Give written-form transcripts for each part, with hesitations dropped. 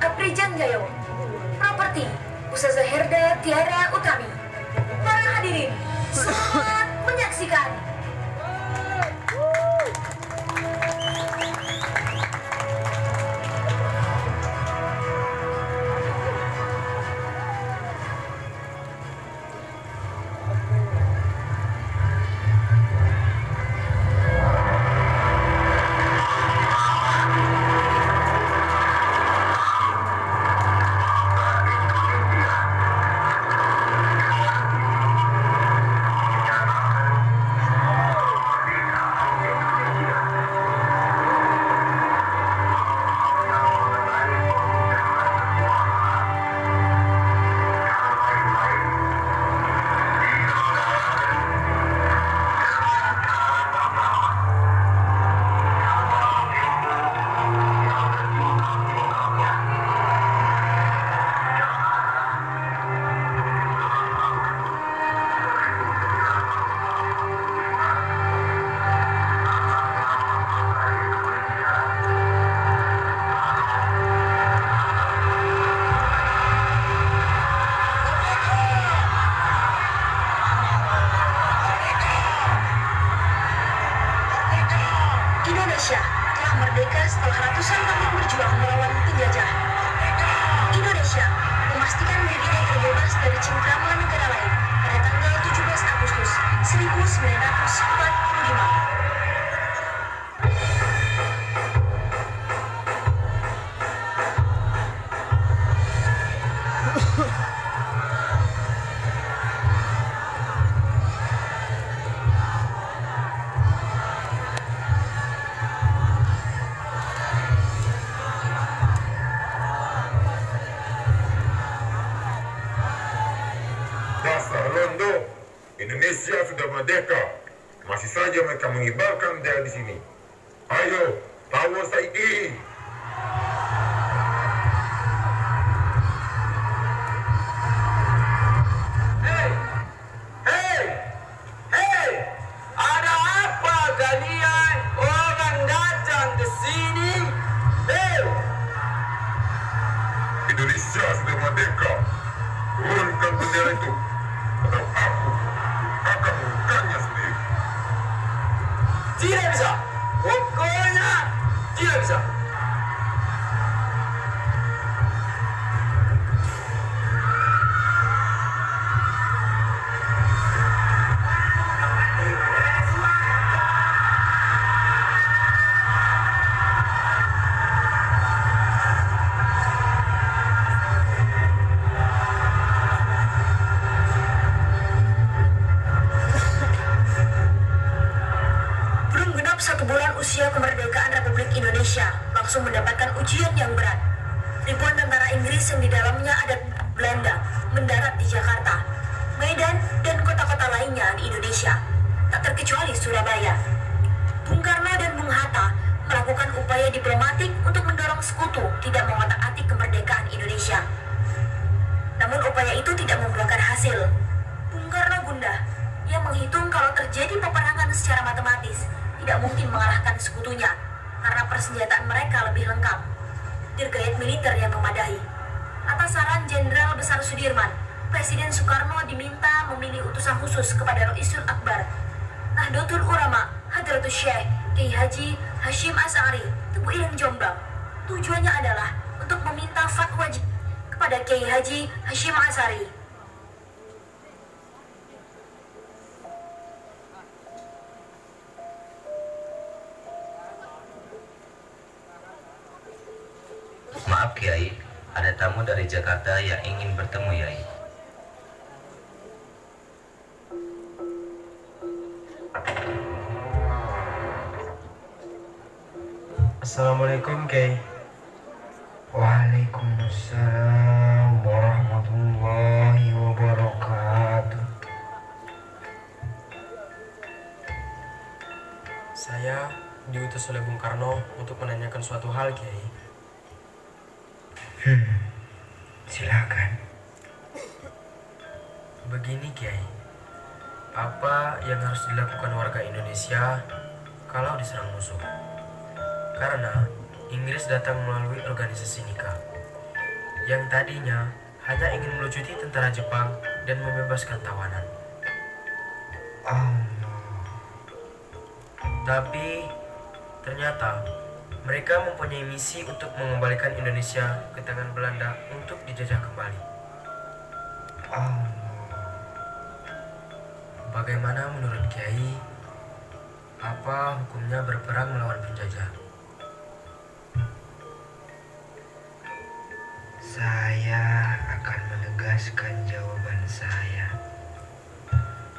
Aprijan Jayo, Properti, Ustazah Herda Tiara Utami. Para hadirin, selamat menyaksikan. Indonesia telah merdeka setelah ratusan tahun berjuang melawan penjajah. Indonesia memastikan dirinya terbebas dari cengkraman negara lain pada tanggal 17 Agustus 1945. Dasar Londo, Indonesia sudah merdeka. Masih saja mereka mengibarkan bendera di sini. Ayo, Tower Saidi. Hei, hei, hei, ada apa kalian orang datang ke sini? Hei, Indonesia sudah merdeka. Turunkan bendera itu, atau aku akan mengangkatnya sendiri. tidak bisa. Pokoknya tidak bisa. Belum genap 1 bulan usia kemerdekaan Republik Indonesia, langsung mendapatkan ujian yang berat. Ribuan tentara Inggris yang di dalamnya ada Belanda mendarat di Jakarta, Medan, dan kota-kota lainnya di Indonesia, tak terkecuali Surabaya. Bung Karno dan Bung Hatta melakukan upaya diplomatik untuk mendorong sekutu tidak mengotak-atik kemerdekaan Indonesia. Namun upaya itu tidak membuahkan hasil. Bung Karno gundah. Ia menghitung kalau terjadi peperangan secara matematis, tidak mungkin mengalahkan sekutunya karena persenjataan mereka lebih lengkap. Dirgayat militer yang memadai. Atas saran Jenderal Besar Sudirman, Presiden Soekarno diminta memilih utusan khusus kepada Roisul Akbar, Nahdlatul Ulama, Hadratus Syekh Kiai Haji Hashim Asy'ari, Tebu Ireng Jombang. Tujuannya adalah untuk meminta fatwa kepada Kiai Haji Hashim Asy'ari. Maaf Kiai, ada tamu dari Jakarta yang ingin bertemu Yai. Assalamualaikum Kiai. Waalaikumsalam warahmatullahi wabarakatuh. Saya diutus oleh Bung Karno untuk menanyakan suatu hal, Kiai. Silakan. Begini, Kiai. Apa yang harus dilakukan warga Indonesia kalau diserang musuh? Karena Inggris datang melalui organisasi nikah. yang tadinya hanya ingin melucuti tentara Jepang dan membebaskan tawanan. Allah. Tapi ternyata mereka mempunyai misi untuk mengembalikan Indonesia ke tangan Belanda untuk dijajah kembali. Allah. Bagaimana menurut Kiai? Apa hukumnya berperang melawan penjajah? Saya akan menegaskan jawaban saya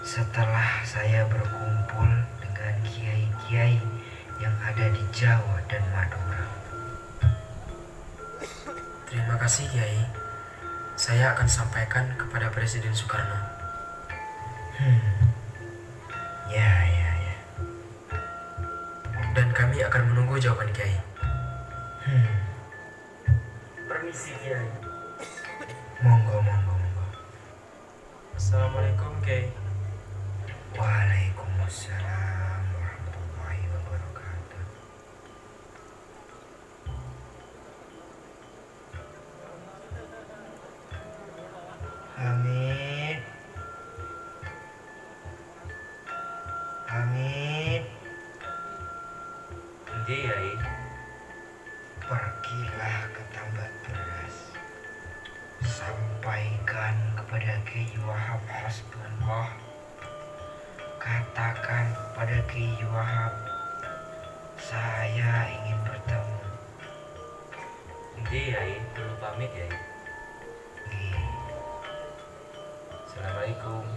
setelah saya berkumpul dengan kiai-kiai yang ada di Jawa dan Madura. Terima kasih Kiai. Saya akan sampaikan kepada Presiden Soekarno. Ya. Dan kami akan menunggu jawaban Kiai. Permisi Kiai. Monggo. Assalamualaikum Kiai. Waalaikumsalam warahmatullahi wabarakatuh. Hamid. Nggih, Yai. Pergilah ke tambak beras. Sampaikan kepada Kiai Wahab Hasbullah. Katakan kepada Kiai Wahab, saya ingin bertemu. Nggih, Yai. Perlu pamit, Yai. Nggih. Assalamualaikum.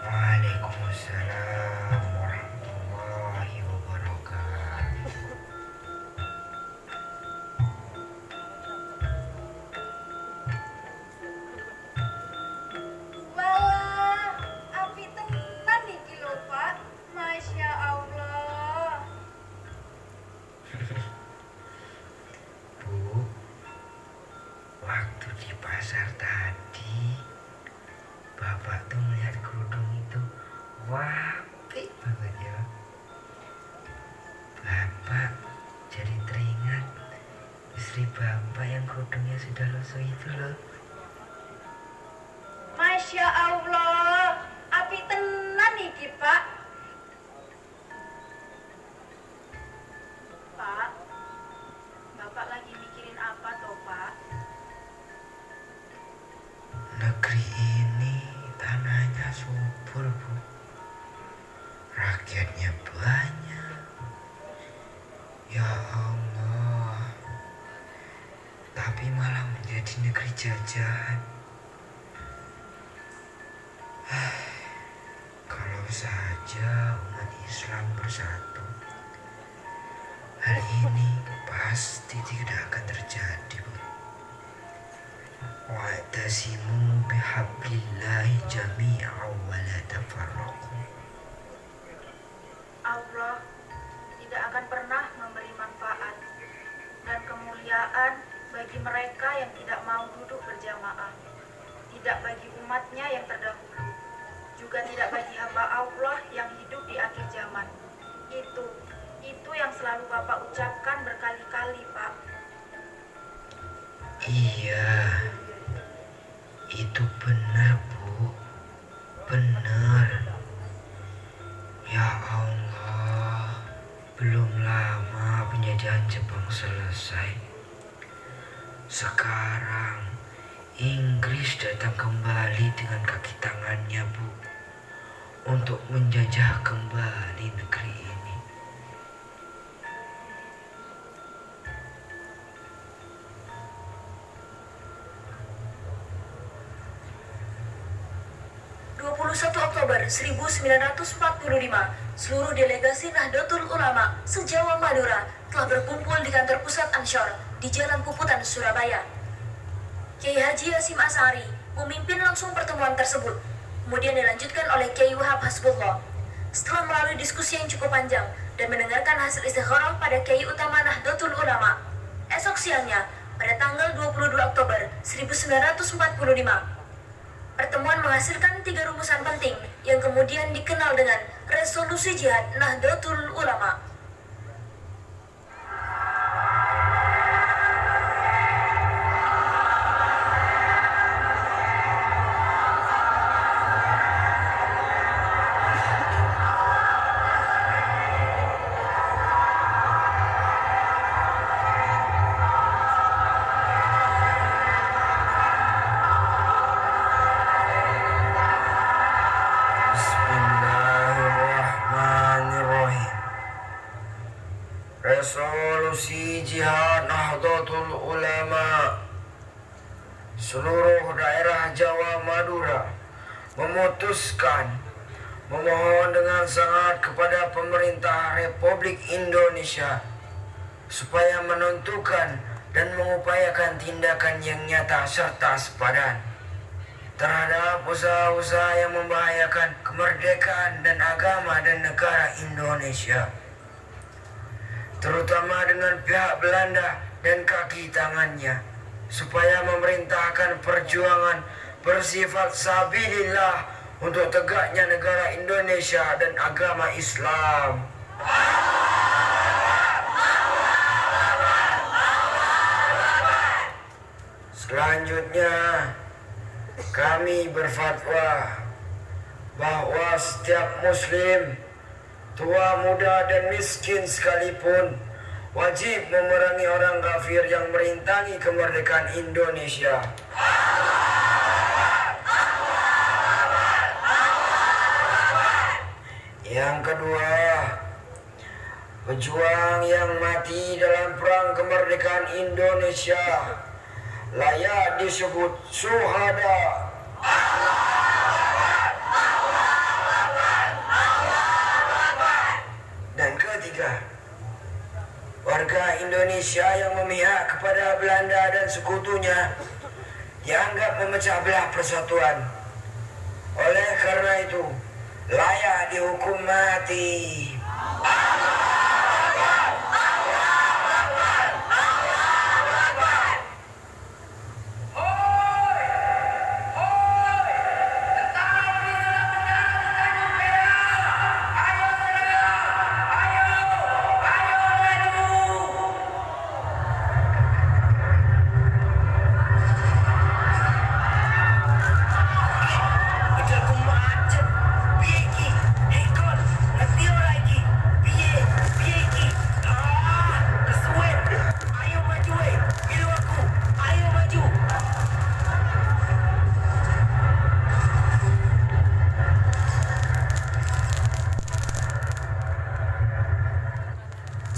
Waalaikumsalam warahmatullahi wabarakatuh. Walah, api tenan iki lho, Pak. Masya Allah. Bu, waktu di pasar tadi, Bapak tuh melihat kerudung itu, wah, apik banget ya. Bapak jadi teringat istri Bapak yang kerudungnya sudah lusuh itu loh. Masya Allah, api tenan iki, Pak. Pak, Bapak lagi mikirin apa toh, Pak? Negeri ini tanahnya subur, Bu. Rakyatnya banyak. Ya Allah. Tapi malah menjadi negeri jajahan. Kalau saja umat Islam bersatu, hal ini pasti tidak akan terjadi, Bu. Wa'tasimu bihablillahi jami'an wa la tafarraqu. Allah tidak akan pernah memberi manfaat dan kemuliaan bagi mereka yang tidak mau duduk berjamaah, tidak bagi umatnya yang terdahulu, juga tidak bagi hamba Allah yang hidup di akhir zaman. Itu yang selalu Bapak ucapkan berkali-kali, Pak. Iya, itu benar, Bu. Benar. Ya Allah, belum lama penjajahan Jepang selesai. Sekarang Inggris datang kembali dengan kaki tangannya, Bu, untuk menjajah kembali negeri ini. Oktober 1945, seluruh delegasi Nahdlatul Ulama se-Jawa Madura telah berkumpul di kantor pusat Ansor di Jalan Puputan, Surabaya. Kiai Haji Hasyim Asy'ari memimpin langsung pertemuan tersebut, kemudian dilanjutkan oleh Kiai Wahab Hasbullah. Setelah melalui diskusi yang cukup panjang dan mendengarkan hasil istikharah pada Kiai Utama Nahdlatul Ulama, esok siangnya pada tanggal 22 Oktober 1945, pertemuan menghasilkan 3 rumusan penting yang kemudian dikenal dengan Resolusi Jihad Nahdlatul Ulama. ulama seluruh daerah Jawa Madura memutuskan memohon dengan sangat kepada pemerintah Republik Indonesia supaya menentukan dan mengupayakan tindakan yang nyata serta sepadan terhadap usaha-usaha yang membahayakan kemerdekaan dan agama dan negara Indonesia, terutama dengan pihak Belanda dan kaki tangannya, supaya memerintahkan perjuangan bersifat sabilillah untuk tegaknya negara Indonesia dan agama Islam. Selanjutnya, kami berfatwa bahwa setiap muslim, tua, muda, dan miskin sekalipun wajib memerangi orang kafir yang merintangi kemerdekaan Indonesia. Yang kedua, pejuang yang mati dalam perang kemerdekaan Indonesia layak disebut syuhada. Dan ketiga, warga Indonesia yang memihak kepada Belanda dan sekutunya dianggap memecah belah persatuan. Oleh karena itu, layak dihukum mati.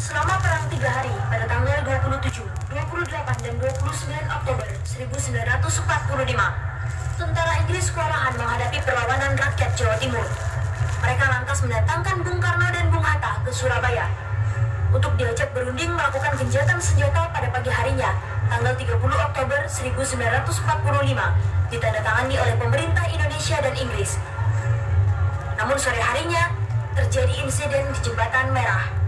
Selama perang 3 hari pada tanggal 27, 28, dan 29 Oktober 1945, tentara Inggris kewalahan menghadapi perlawanan rakyat Jawa Timur. Mereka lantas mendatangkan Bung Karno dan Bung Hatta ke Surabaya untuk diajak berunding melakukan gencatan senjata pada pagi harinya, tanggal 30 Oktober 1945, ditandatangani oleh pemerintah Indonesia dan Inggris. Namun sore harinya, terjadi insiden di Jembatan Merah.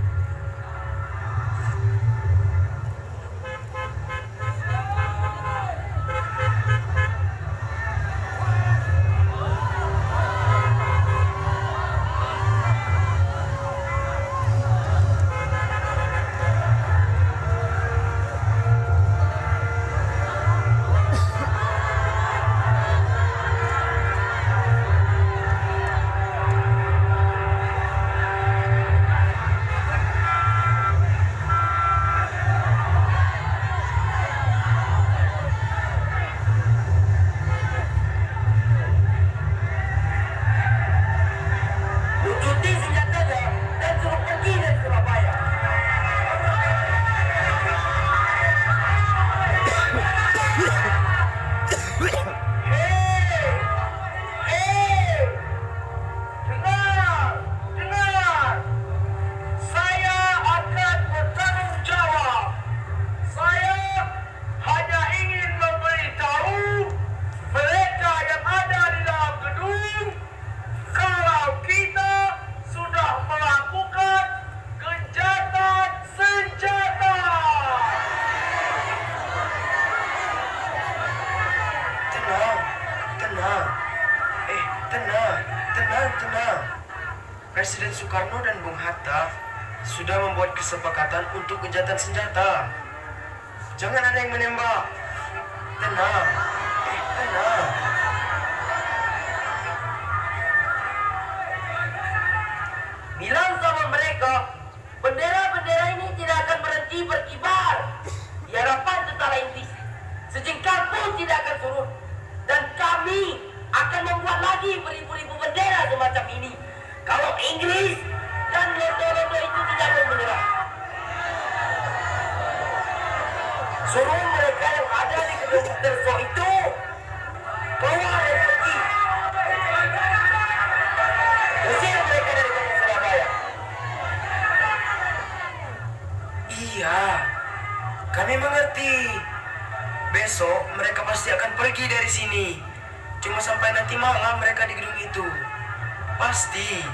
Tenang. Presiden Soekarno dan Bung Hatta sudah membuat kesepakatan untuk gencatan senjata. Jangan ada yang menembak. Tenang. Bilang sama mereka, bendera-bendera ini tidak akan berhenti berkibar di hadapan tentara Inggris. Sejengkal pun tidak akan surut. Dan kami akan membuat lagi beribu-ribu bendera semacam ini kalau Inggris dan londo-londo itu tidak mau menyerah. Suruh mereka yang ada di gedung Terso itu keluar dan pergi. Usir mereka dari kota Surabaya. Iya, kami mengerti. Besok mereka pasti akan pergi dari sini. Cuma sampai nanti malam mereka di gedung itu. Pasti.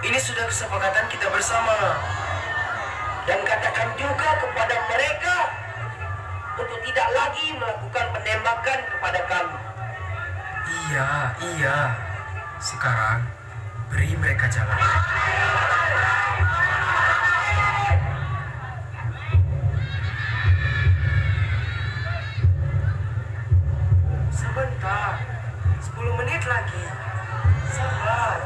Ini sudah kesepakatan kita bersama. Dan katakan juga kepada mereka untuk tidak lagi melakukan penembakan kepada kami. Iya. Sekarang beri mereka jalan. Sebentar, 10 menit lagi. Sabar.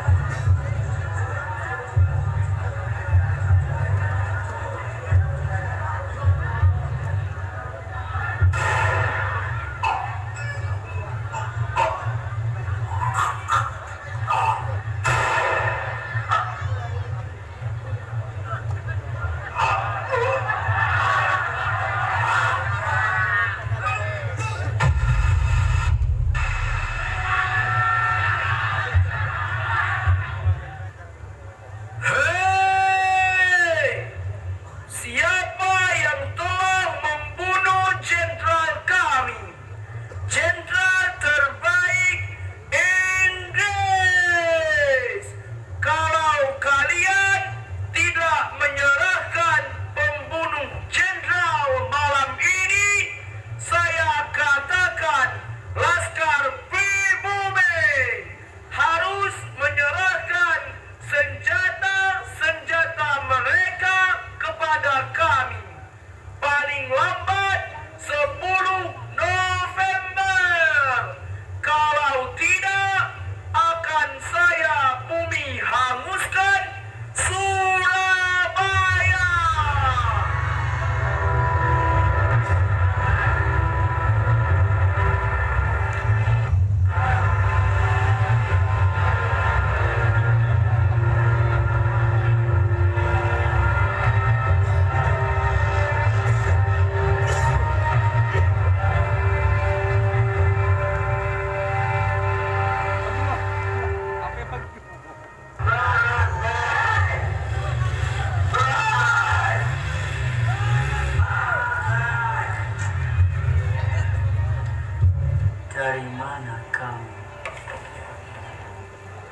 Dari mana kamu?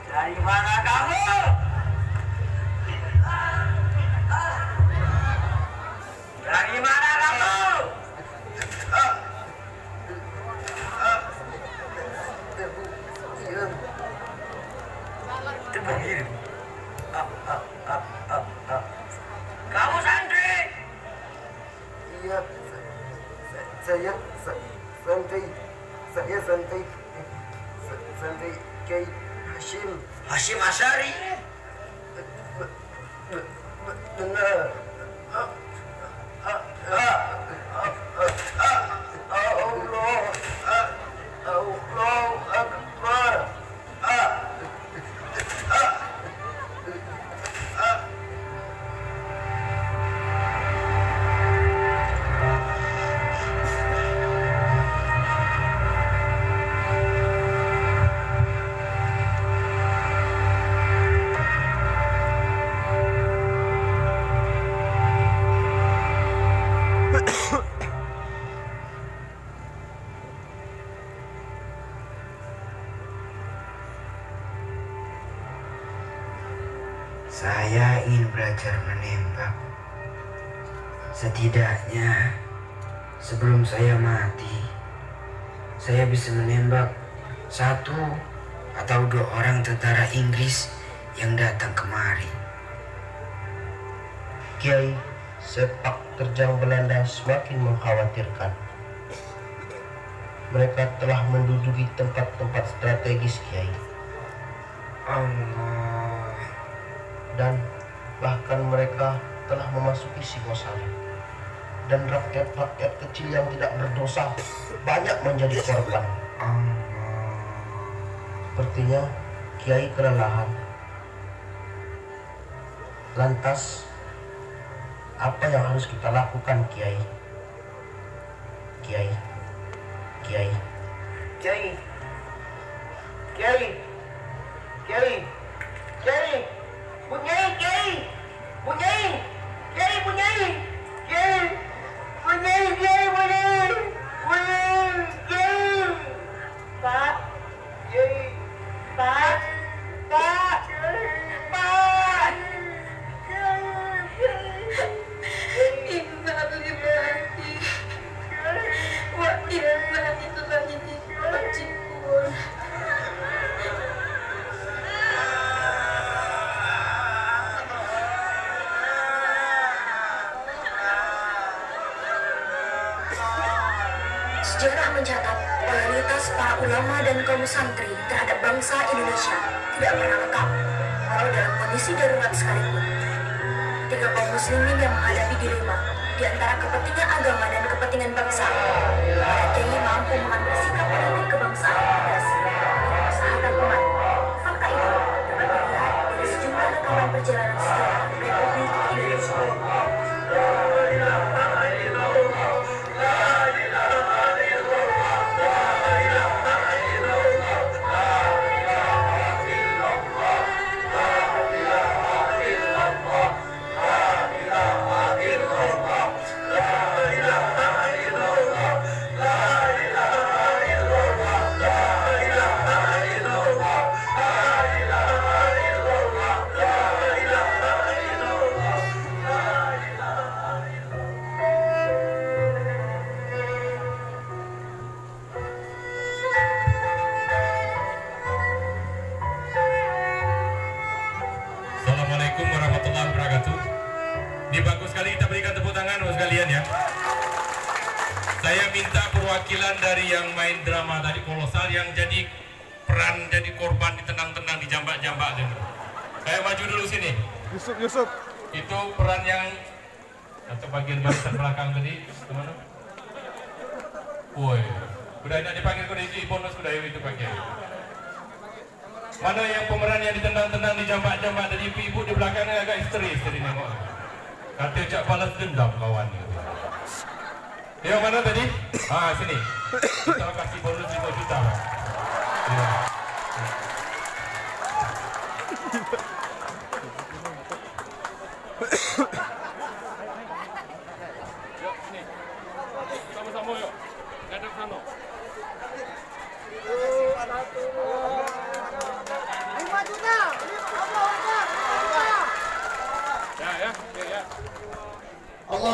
Dari mana kamu? Dari mana kamu? Kamu santri? Iya, saya santri. Saya santri Kiai Hashim. Hashim Asyari. Benar. Allah Akbar. Saya ingin belajar menembak. Setidaknya sebelum saya mati, saya bisa menembak 1 atau 2 orang tentara Inggris yang datang kemari. Kiai, sepak terjang Belanda semakin mengkhawatirkan. Mereka telah menduduki tempat-tempat strategis, Kiai. Allah. Dan bahkan mereka telah memasuki Singosari. Dan rakyat-rakyat kecil yang tidak berdosa banyak menjadi korban. Sepertinya Kiai kelelahan. Lantas, apa yang harus kita lakukan, Kiai? Kiai. Kiai. Kiai. Kiai. Kiai. Kiai. Bunyai, Kiai. Bunyai. Kiai, bunyai. Kiai. Bunyai, Kiai, bunyai. Bunyai, Kiai. Pak. Kiai. Pak. Pak. Pak. Inna lillahi wa inna ilaihi raji'un. Sejarah mencatat loyalitas para ulama dan kaum santri terhadap bangsa Indonesia tidak pernah lekang, walau dalam kondisi darurat sekalipun. Ketika kaum muslimin yang menghadapi dilema di antara kepentingan agama dan kepentingan bangsa, para kiai mampu mengambil sikap politik kebangsaan yang tegas demi kemaslahatan umat. Fakta itu dapat dilihat dari sejumlah rekaman perjalanan sejarah Republik Indonesia. Assalamualaikum warahmatullahi wabarakatuh. Ini bagus sekali, kita berikan tepuk tangan buat sekalian ya. Saya minta perwakilan dari yang main drama tadi kolosal, yang jadi peran jadi korban ditendang-tendang, dijambak-jambak itu. Saya maju dulu sini. Yusuf. Itu peran yang atau bagian barisan belakang tadi, kemana? Woi, udah enak dipanggil kode itu bonus udah itu pakai. Mana yang pemeran yang ditendang-tendang, dijambak-jambak dari ibu-ibu di belakangnya agak histeris tadi nengok. Kata ucap balas dendam kawan. Yang mana tadi? Ah, sini. Kita kasih bonus 5 juta. Ya. Yuk, sini. Sama-sama yuk. Ngadep sana. Allah